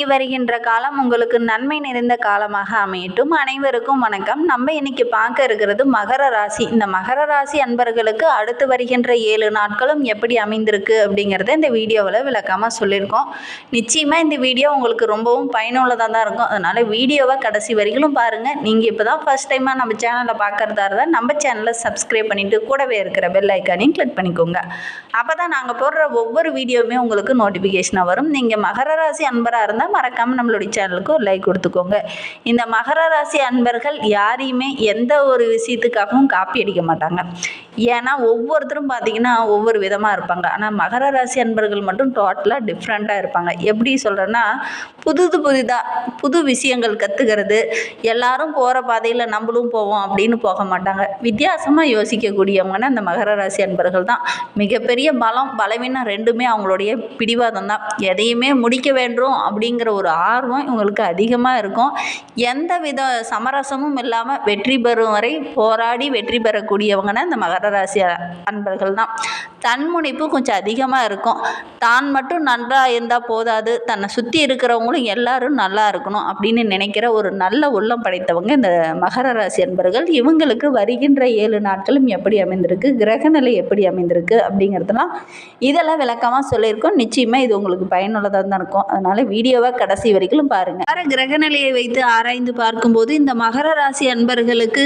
வருகின்ற காலம் உங்களுக்கு நன்மை நிறைந்த காலமாக அமையட்டும். அனைவருக்கும் வணக்கம். நம்ம இன்னைக்கு பார்க்க இருக்கிறது மகர ராசி. இந்த மகர ராசி அன்பர்களுக்கு அடுத்து வருகின்ற 7 நாட்களும் எப்படி அமைந்திருக்கு அப்படிங்கிறத இந்த வீடியோவில் விளக்கமாக சொல்லியிருக்கோம். நிச்சயமாக இந்த வீடியோ உங்களுக்கு ரொம்பவும் பயனுள்ளதாக தான் இருக்கும். அதனால் வீடியோவை கடைசி வரைக்கும் பாருங்கள். நீங்கள் இப்போ தான் ஃபர்ஸ்ட் டைமாக நம்ம சேனலை பார்க்குறதா இருந்தால் நம்ம சேனலை சப்ஸ்கிரைப் பண்ணிவிட்டு கூடவே இருக்கிற பெல் ஐக்கானையும் கிளிக் பண்ணிக்கோங்க. அப்போ தான் நாங்கள் போடுற ஒவ்வொரு வீடியோவுமே உங்களுக்கு நோட்டிஃபிகேஷனாக வரும். நீங்கள் மகர ராசி அன்பராக இருந்தால் மறக்காமல் நம்மளுடைய சேனலுக்கு ஒரு லைக் கொடுத்துக்கோங்க. இந்த மகர ராசி அன்பர்கள் யாரையுமே எந்த ஒரு விஷயத்துக்காகவும் காப்பி அடிக்க மாட்டாங்க. ஏன்னா ஒவ்வொருத்தரும் பார்த்தீங்கன்னா ஒவ்வொரு விதமாக இருப்பாங்க. ஆனால் மகர ராசி அன்பர்கள் மட்டும் டோட்டலாக டிஃப்ரெண்ட்டாக இருப்பாங்க. எப்படி சொல்கிறேன்னா, புது விஷயங்கள் கற்றுக்கிறது, எல்லாரும் போகிற பாதையில் நம்மளும் போவோம் அப்படின்னு போக மாட்டாங்க. வித்தியாசமாக யோசிக்கக்கூடியவங்கன்னா அந்த மகர ராசி அன்பர்கள் தான். மிகப்பெரிய பலவீனம் ரெண்டுமே அவங்களுடைய பிடிவாதம் தான். எதையுமே முடிக்க வேண்டும் அப்படிங்கிற ஒரு ஆர்வம் இவங்களுக்கு அதிகமாக இருக்கும். எந்த வித சமரசமும் இல்லாமல் வெற்றி பெறும் வரை போராடி வெற்றி பெறக்கூடியவங்கன்னா இந்த மகர ராசி அன்பர்கள் தான். தன்முனைப்பு கொஞ்சம் அதிகமாக இருக்கும். தான் மட்டும் நன்றாக இருந்தால் போதாது, தன்னை சுற்றி இருக்கிறவங்களும் எல்லாரும் நல்லா இருக்கணும் அப்படின்னு நினைக்கிற ஒரு நல்ல உள்ளம் படைத்தவங்க இந்த மகர ராசி அன்பர்கள். இவங்களுக்கு வருகின்ற 7 நாட்களும் எப்படி அமைந்திருக்கு, கிரகநிலை எப்படி அமைந்திருக்கு அப்படிங்கிறதுலாம் இதெல்லாம் விளக்கமாக சொல்லியிருக்கோம். நிச்சயமாக இது உங்களுக்கு பயனுள்ளதாக தான் இருக்கும். அதனால் வீடியோவை கடைசி வரைக்கும் பாருங்கள். வர கிரகநிலையை வைத்து ஆராய்ந்து பார்க்கும்போது இந்த மகர ராசி அன்பர்களுக்கு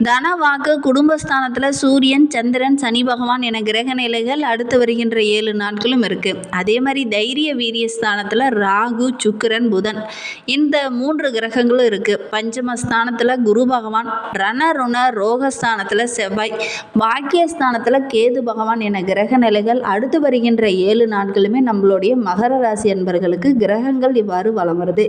தன வாக்கு குடும்பஸ்தானத்தில் சூரியன், சந்திரன், சனி பகவான் என கிரகநிலைகள் அடுத்து வருகின்ற 7 நாட்களும் இருக்குது. அதே மாதிரி தைரிய வீரிய ஸ்தானத்தில் ராகு, சுக்கிரன், புதன் இந்த 3 கிரகங்களும் இருக்குது. பஞ்சமஸ்தானத்தில் குரு பகவான், ரணருண ரோகஸ்தானத்தில் செவ்வாய், பாக்கியஸ்தானத்தில் கேது பகவான் என கிரகநிலைகள் அடுத்து வருகின்ற 7 நாட்களுமே நம்மளுடைய மகர ராசி அன்பர்களுக்கு கிரகங்கள் இவ்வாறு வலம் வருது.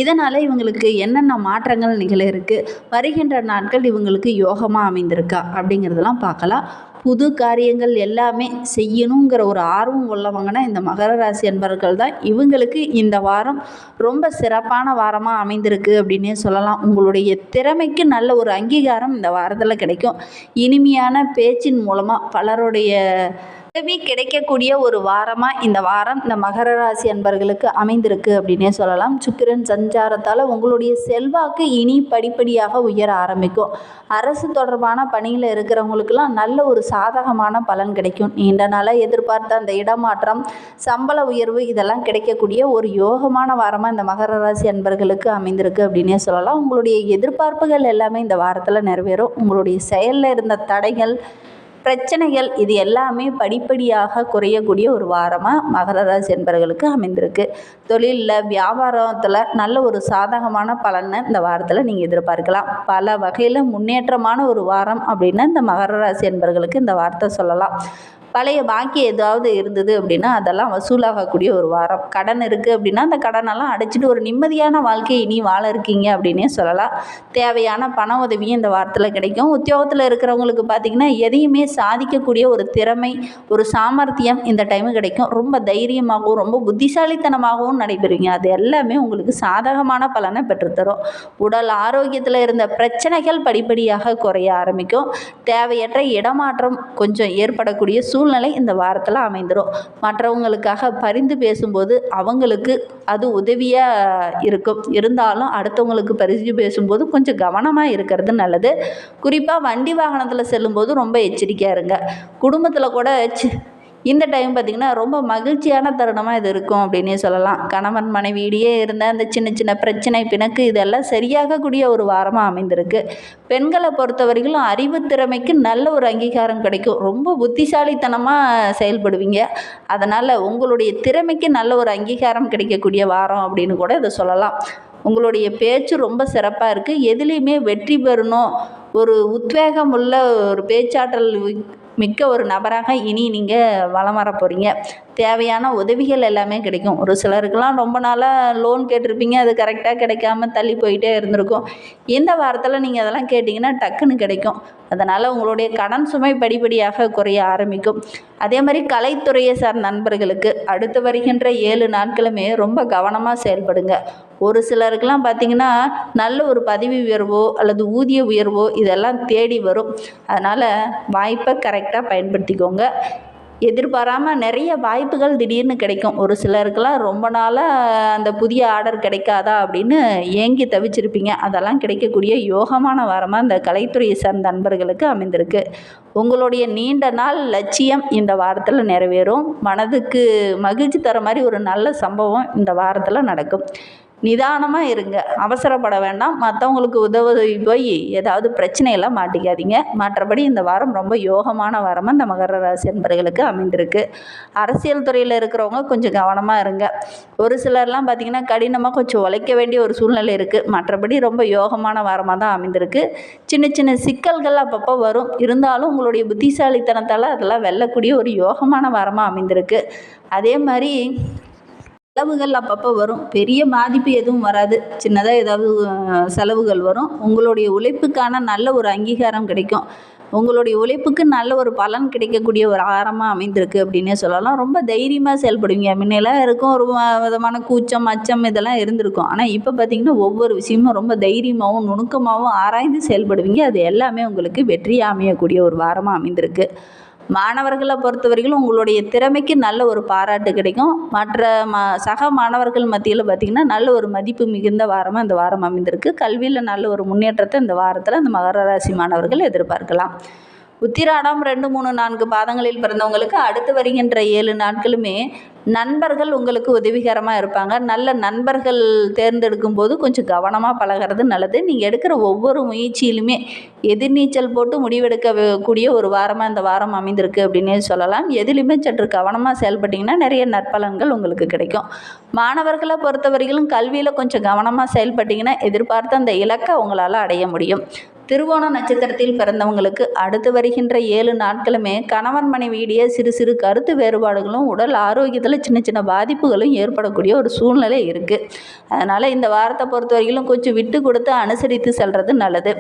இதனால் இவங்களுக்கு என்னென்ன மாற்றங்கள் நிகழ இருக்குது, வருகின்ற நாட்கள் இவங்களுக்கு யோகமாக அமைந்திருக்கா அப்படிங்கிறதெல்லாம் பார்க்கலாம். புது காரியங்கள் எல்லாமே செய்யணுங்கிற ஒரு ஆர்வம் உள்ளவங்கன்னா இந்த மகர ராசி அன்பர்கள் தான். இவங்களுக்கு இந்த வாரம் ரொம்ப சிறப்பான வாரமாக அமைந்திருக்கு அப்படின்னே சொல்லலாம். உங்களுடைய திறமைக்கு நல்ல ஒரு அங்கீகாரம் இந்த வாரத்தில் கிடைக்கும். இனிமையான பேச்சின் மூலமாக பலருடைய உதவி கிடைக்கக்கூடிய ஒரு வாரமாக இந்த வாரம் இந்த மகர ராசி அன்பர்களுக்கு அமைந்திருக்கு அப்படின்னே சொல்லலாம். சுக்கிரன் சஞ்சாரத்தால் உங்களுடைய செல்வாக்கு இனி படிப்படியாக உயர ஆரம்பிக்கும். அரசு தொடர்பான பணியில் இருக்கிறவங்களுக்கெல்லாம் நல்ல ஒரு சாதகமான பலன் கிடைக்கும். நீண்ட நாளாக எதிர்பார்த்த அந்த இடமாற்றம், சம்பள உயர்வு இதெல்லாம் கிடைக்கக்கூடிய ஒரு யோகமான வாரமாக இந்த மகர ராசி அன்பர்களுக்கு அமைந்திருக்கு அப்படின்னே சொல்லலாம். உங்களுடைய எதிர்பார்ப்புகள் எல்லாமே இந்த வாரத்தில் நிறைவேறும். உங்களுடைய செயலில் இருந்த தடைகள், பிரச்சனைகள் இது எல்லாமே படிப்படியாக குறையக்கூடிய ஒரு வாரமாக மகர ராசி என்பவர்களுக்கு அமைந்திருக்கு. தொழிலில், வியாபாரத்தில் நல்ல ஒரு சாதகமான பலனை இந்த வாரத்தில் நீங்கள் எதிர்பார்க்கலாம். பல வகையில் முன்னேற்றமான ஒரு வாரம் அப்படின்னா இந்த மகர ராசி என்பவர்களுக்கு இந்த வார்த்தை சொல்லலாம். பழைய பாக்கி ஏதாவது இருந்தது அப்படின்னா அதெல்லாம் வசூலாகக்கூடிய ஒரு வாரம். கடன் இருக்குது அப்படின்னா அந்த கடனெல்லாம் அடைச்சிட்டு ஒரு நிம்மதியான வாழ்க்கையை இனி வாழ இருக்கீங்க அப்படின்னே சொல்லலாம். தேவையான பண உதவியும் இந்த வாரத்தில் கிடைக்கும். உத்தியோகத்தில் இருக்கிறவங்களுக்கு பார்த்திங்கன்னா எதையுமே சாதிக்கக்கூடிய ஒரு திறமை, ஒரு சாமர்த்தியம் இந்த டைமு கிடைக்கும். ரொம்ப தைரியமாகவும் ரொம்ப புத்திசாலித்தனமாகவும் நடைபெறுவீங்க. அது எல்லாமே உங்களுக்கு சாதகமான பலனை பெற்றுத்தரும். உடல் ஆரோக்கியத்தில் இருந்த பிரச்சனைகள் படிப்படியாக குறைய ஆரம்பிக்கும். தேவையற்ற இடமாற்றம் கொஞ்சம் ஏற்படக்கூடிய சூழ்நிலை இந்த வாரத்தில் அமைந்துடும். மற்றவங்களுக்காக பரிந்து பேசும்போது அவங்களுக்கு அது உதவியாக இருக்கும். இருந்தாலும் அடுத்தவங்களுக்கு பரிந்து பேசும்போது கொஞ்சம் கவனமாக இருக்கிறது நல்லது. குறிப்பாக வண்டி வாகனத்தில் செல்லும்போது ரொம்ப எச்சரிக்கையாக இருங்க. குடும்பத்தில் கூட இந்த டைம் பார்த்திங்கன்னா ரொம்ப மகிழ்ச்சியான தருணமாக இது இருக்கும் அப்படின்னே சொல்லலாம். கணவன் மனைவியிடையே இருந்த அந்த சின்ன சின்ன பிரச்சனை, பிணக்கு இதெல்லாம் சரியாகக்கூடிய ஒரு வாரமாக அமைந்திருக்கு. பெண்களை பொறுத்த வரைக்கும் அறிவு திறமைக்கு நல்ல ஒரு அங்கீகாரம் கிடைக்கும். ரொம்ப புத்திசாலித்தனமாக செயல்படுவீங்க. அதனால் உங்களுடைய திறமைக்கு நல்ல ஒரு அங்கீகாரம் கிடைக்கக்கூடிய வாரம் அப்படின்னு கூட இதை சொல்லலாம். உங்களுடைய பேச்சு ரொம்ப சிறப்பாக இருக்குது. எதுலேயுமே வெற்றி பெறணும், ஒரு உத்வேகம் உள்ள ஒரு பேச்சாற்றல் மிக்க ஒரு நபராக இனி நீங்கள் வலம் வர போகிறீங்க. தேவையான உதவிகள் எல்லாமே கிடைக்கும். ஒரு சிலருக்கெல்லாம் ரொம்ப நாளாக லோன் கேட்டிருப்பீங்க, அது கரெக்டாக கிடைக்காம தள்ளி போயிட்டே இருந்திருக்கும். இந்த வாரத்தில் நீங்கள் அதெல்லாம் கேட்டிங்கன்னா டக்குன்னு கிடைக்கும். அதனால் உங்களுடைய கடன் சுமை படிப்படியாக குறைய ஆரம்பிக்கும். அதே மாதிரி கலைத்துறையை சார்ந்த நண்பர்களுக்கு அடுத்து வருகின்ற 7 நாட்களுமே ரொம்ப கவனமாக செயல்படுங்க. ஒரு சிலருக்கெல்லாம் பார்த்திங்கன்னா நல்ல ஒரு பதவி உயர்வோ அல்லது ஊதிய உயர்வோ இதெல்லாம் தேடி வரும். அதனால் வாய்ப்பை கரெக்டாக பயன்படுத்திக்கோங்க. எதிர்பாராமல் நிறைய வாய்ப்புகள் திடீர்னு கிடைக்கும். ஒரு சிலருக்கெல்லாம் ரொம்ப நாளாக அந்த புதிய ஆர்டர் கிடைக்காதா அப்படின்னு ஏங்கி தவிச்சிருப்பீங்க. அதெல்லாம் கிடைக்கக்கூடிய யோகமான வாரமாக இந்த கலைத்துறையை சார்ந்த நண்பர்களுக்கு அமைந்திருக்கு. உங்களுடைய நீண்ட நாள் லட்சியம் இந்த வாரத்தில் நிறைவேறும். மனதுக்கு மகிழ்ச்சி தர மாதிரி ஒரு நல்ல சம்பவம் இந்த வாரத்தில் நடக்கும். நிதானமாக இருங்க, அவசரப்பட வேண்டாம். மற்றவங்களுக்கு உதவி போய் ஏதாவது பிரச்சனையெல்லாம் மாட்டிக்காதீங்க. மற்றபடி இந்த வாரம் ரொம்ப யோகமான வாரமாக இந்த மகர ராசி என்பர்களுக்கு அமைந்திருக்கு. அரசியல் துறையில் இருக்கிறவங்க கொஞ்சம் கவனமாக இருங்க. ஒரு சிலர்லாம் பார்த்திங்கன்னா கடினமாக கொஞ்சம் உழைக்க வேண்டிய ஒரு சூழ்நிலை இருக்குது. மற்றபடி ரொம்ப யோகமான வாரமாக தான் அமைந்திருக்கு. சின்ன சின்ன சிக்கல்கள் அப்பப்போ வரும், இருந்தாலும் உங்களுடைய புத்திசாலித்தனத்தால் அதெல்லாம் வெல்லக்கூடிய ஒரு யோகமான வாரமாக அமைந்திருக்கு. அதே மாதிரி செலவுகள் அப்பப்போ வரும், பெரிய பாதிப்பு எதுவும் வராது. சின்னதாக ஏதாவது செலவுகள் வரும். உங்களுடைய உழைப்புக்கான நல்ல ஒரு அங்கீகாரம் கிடைக்கும். உங்களுடைய உழைப்புக்கு நல்ல ஒரு பலன் கிடைக்கக்கூடிய ஒரு வாரமாக அமைந்திருக்கு அப்படின்னே சொல்லலாம். ரொம்ப தைரியமாக செயல்படுவீங்க. முன்னெல்லாம் இருக்கும் ஒரு விதமான கூச்சம் அச்சம் இதெல்லாம் இருந்திருக்கும். ஆனால் இப்போ பார்த்திங்கன்னா ஒவ்வொரு விஷயமும் ரொம்ப தைரியமாகவும் நுணுக்கமாகவும் ஆராய்ந்து செயல்படுவீங்க. அது எல்லாமே உங்களுக்கு வெற்றியாக அமையக்கூடிய ஒரு வாரமாக அமைந்திருக்கு. மாணவர்களை பொறுத்தவரைக்கும் உங்களுடைய திறமைக்கு நல்ல ஒரு பாராட்டு கிடைக்கும். மற்ற சக மாணவர்கள் மத்தியில் பார்த்திங்கன்னா நல்ல ஒரு மதிப்பு மிகுந்த வாரமாக இந்த வாரம் அமைந்திருக்கு. கல்வியில் நல்ல ஒரு முன்னேற்றத்தை இந்த வாரத்தில் இந்த மகர ராசி மாணவர்கள் எதிர்பார்க்கலாம். உத்திராடம் 2, 3, 4 பாதங்களில் பிறந்தவங்களுக்கு அடுத்து வருகின்ற 7 நாட்களுமே நண்பர்கள் உங்களுக்கு உதவிகரமாக இருப்பாங்க. நல்ல நண்பர்கள் தேர்ந்தெடுக்கும் போது கொஞ்சம் கவனமாக பழகிறது நல்லது. நீங்கள் எடுக்கிற ஒவ்வொரு முயற்சியிலுமே எதிர்நீச்சல் போட்டு முடிவெடுக்க கூடிய ஒரு வாரமாக இந்த வாரம் அமைந்திருக்கு அப்படின்னே சொல்லலாம். எதிலுமே சற்று கவனமாக செயல்பட்டிங்கன்னா நிறைய நற்பலன்கள் உங்களுக்கு கிடைக்கும். மாணவர்களை பொறுத்தவரையிலும் கல்வியில் கொஞ்சம் கவனமாக செயல்பட்டிங்கன்னா எதிர்பார்த்த அந்த இலக்கை உங்களால் அடைய முடியும். திருவோண நட்சத்திரத்தில் பிறந்தவங்களுக்கு அடுத்து வருகின்ற 7 நாட்களுமே கணவன் மனைவியிடையே சிறு சிறு கருத்து வேறுபாடுகளும் உடல் ஆரோக்கியத்தில் சின்ன சின்ன பாதிப்புகளும் ஏற்படக்கூடிய ஒரு சூழ்நிலை இருக்குது. அதனால் இந்த வாரத்தை பொறுத்தவரையிலும் கொஞ்சம் விட்டு கொடுத்து அனுசரித்து செல்வது நல்லது.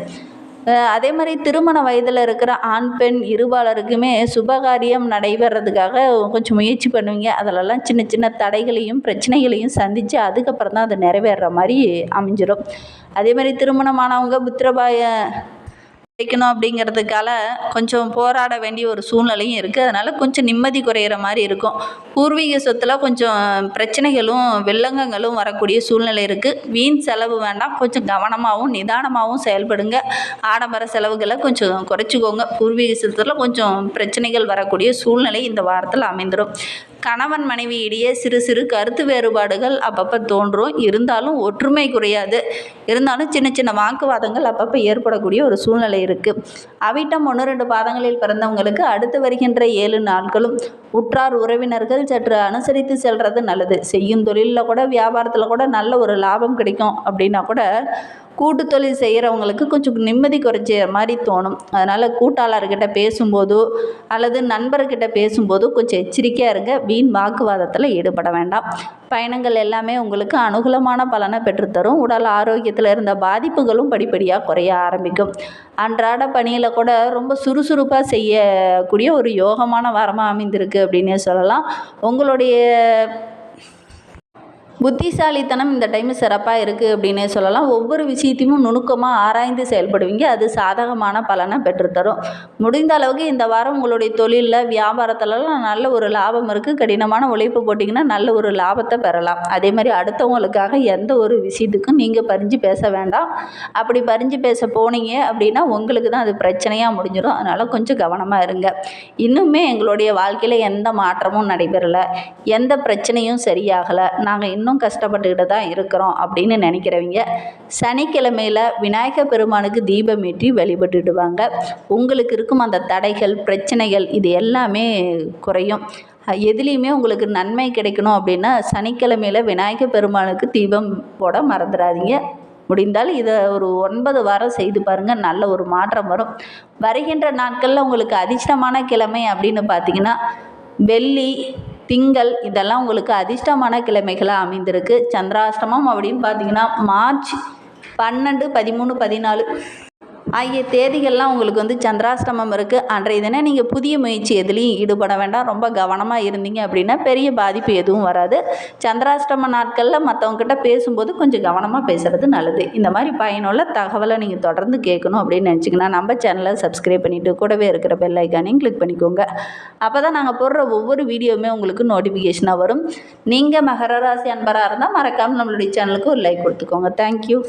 அதே மாதிரி திருமண வயதில் இருக்கிற ஆண் பெண் இருபாலருக்குமே சுபகாரியம் நடைபெறதுக்காக கொஞ்சம் முயற்சி பண்ணுவீங்க. அதிலெல்லாம் சின்ன சின்ன தடைகளையும் பிரச்சனைகளையும் சந்தித்து அதுக்கப்புறம் தான் அது நிறைவேறுற மாதிரி அமைஞ்சிடும். அதே மாதிரி திருமணமானவங்க புத்திரபாய கிடைக்கணும் அப்படிங்கிறதுக்கால கொஞ்சம் போராட வேண்டிய ஒரு சூழ்நிலையும் இருக்குது. அதனால் கொஞ்சம் நிம்மதி குறையிற மாதிரி இருக்கும். பூர்வீக சொத்தில் கொஞ்சம் பிரச்சனைகளும் வில்லங்கங்களும் வரக்கூடிய சூழ்நிலை இருக்குது. வீண் செலவு வேண்டாம், கொஞ்சம் கவனமாகவும் நிதானமாகவும் செயல்படுங்க. ஆடம்பர செலவுகளை கொஞ்சம் குறைச்சிக்கோங்க. பூர்வீக சொத்தில் கொஞ்சம் பிரச்சனைகள் வரக்கூடிய சூழ்நிலை இந்த வாரத்தில் அமைந்துடும். கணவன் மனைவியிடையே சிறு சிறு கருத்து வேறுபாடுகள் அப்பப்போ தோன்றும், இருந்தாலும் ஒற்றுமை குறையாது. இருந்தாலும் சின்ன சின்ன வாக்குவாதங்கள் அப்பப்போ ஏற்படக்கூடிய ஒரு சூழ்நிலை இருக்குது. அவிட்டம் 1, 2 பாதங்களில் பிறந்தவங்களுக்கு அடுத்து வருகின்ற 7 நாட்களும் உற்றார் உறவினர்கள் சற்று அனுசரித்து செல்வது நல்லது. செய்யும் தொழிலில் கூட வியாபாரத்தில் கூட நல்ல ஒரு லாபம் கிடைக்கும் அப்படின்னா கூட கூட்டு தொழில் செய்கிறவங்களுக்கு கொஞ்சம் நிம்மதி குறைச்ச மாதிரி தோணும். அதனால் கூட்டாளர்கிட்ட பேசும்போதோ அல்லது நண்பர்கிட்ட பேசும்போதோ கொஞ்சம் எச்சரிக்கையாக இருங்க. வீண் வாக்குவாதத்தில் ஈடுபட வேண்டாம். பயணங்கள் எல்லாமே உங்களுக்கு அனுகூலமான பலனை பெற்றுத்தரும். உடல் ஆரோக்கியத்தில் இருந்த பாதிப்புகளும் படிப்படியாக குறைய ஆரம்பிக்கும். அன்றாட பணியில் கூட ரொம்ப சுறுசுறுப்பாக செய்யக்கூடிய ஒரு யோகமான வாரமாக அமைந்திருக்கு அப்படின்னே சொல்லலாம். உங்களுடைய புத்திசாலித்தனம் இந்த டைமு சிறப்பாக இருக்குது அப்படின்னே சொல்லலாம். ஒவ்வொரு விஷயத்தையும் நுணுக்கமாக ஆராய்ந்து செயல்படுவீங்க. அது சாதகமான பலனை பெற்றுத்தரும். முடிந்த அளவுக்கு இந்த வாரம் உங்களுடைய தொழிலில் வியாபாரத்துலலாம் நல்ல ஒரு லாபம் இருக்குது. கடினமான உழைப்பு போட்டிங்கன்னா நல்ல ஒரு லாபத்தை பெறலாம். அதே மாதிரி அடுத்தவங்களுக்காக எந்த ஒரு விஷயத்துக்கும் நீங்கள் பறிஞ்சு பேச வேண்டாம். அப்படி பறிஞ்சு பேச போனீங்க அப்படின்னா உங்களுக்கு தான் அது பிரச்சனையாக முடிஞ்சிடும். அதனால் கொஞ்சம் கவனமாக இருங்க. இன்னுமே எங்களுடைய வாழ்க்கையில் எந்த மாற்றமும் நடைபெறலை, எந்த பிரச்சனையும் சரியாகலை, நாங்கள் இன்னும் கஷ்டப்பட்டுக்கிட்டு தான் இருக்கிறோம் அப்படின்னு நினைக்கிறவங்க சனிக்கிழமையில் விநாயகர் பெருமானுக்கு தீபமேற்றி வழிபட்டுடுவாங்க. உங்களுக்கு இருக்கும் அந்த தடைகள் பிரச்சனைகள் இது எல்லாமே குறையும். எதுலேயுமே உங்களுக்கு நன்மை கிடைக்கணும் அப்படின்னா சனிக்கிழமையில் விநாயகர் பெருமானுக்கு தீபம் போட மறந்துடாதீங்க. முடிந்தால் இதை ஒரு 9 வாரம் செய்து பாருங்கள், நல்ல ஒரு மாற்றம் வரும். வருகின்ற நாட்களில் உங்களுக்கு அதிர்ஷ்டமான கிழமை அப்படின்னு பார்த்தீங்கன்னா வெள்ளி, திங்கள் இதெல்லாம் உங்களுக்கு அதிர்ஷ்டமான கிழமைகளாக அமைந்திருக்கு. சந்திராஷ்டமம் அப்படின்னு பார்த்தீங்கன்னா மார்ச் 12, 13, 14 ஆகிய தேதிகள்லாம் உங்களுக்கு வந்து சந்திராஷ்டமம் இருக்குது. அன்றைய தினம் நீங்கள் புதிய முயற்சி எதுலேயும் ஈடுபட வேண்டாம். ரொம்ப கவனமாக இருந்தீங்க அப்படின்னா பெரிய பாதிப்பு எதுவும் வராது. சந்திராஷ்டம நாட்களில் மற்றவங்ககிட்ட பேசும்போது கொஞ்சம் கவனமாக பேசுகிறது நல்லது. இந்த மாதிரி பயனுள்ள தகவலை நீங்கள் தொடர்ந்து கேட்கணும் அப்படின்னு நினச்சிங்கன்னா நம்ம சேனலை சப்ஸ்கிரைப் பண்ணிவிட்டு கூடவே இருக்கிற பெல் ஐக்கானையும் கிளிக் பண்ணிக்கோங்க. அப்போ தான் நாங்கள் போடுற ஒவ்வொரு வீடியோவுமே உங்களுக்கு நோட்டிஃபிகேஷனாக வரும். நீங்கள் மகர ராசி அன்பராக இருந்தால் மறக்காமல் நம்மளுடைய சேனலுக்கு ஒரு லைக் கொடுத்துக்கோங்க. தேங்க்யூ.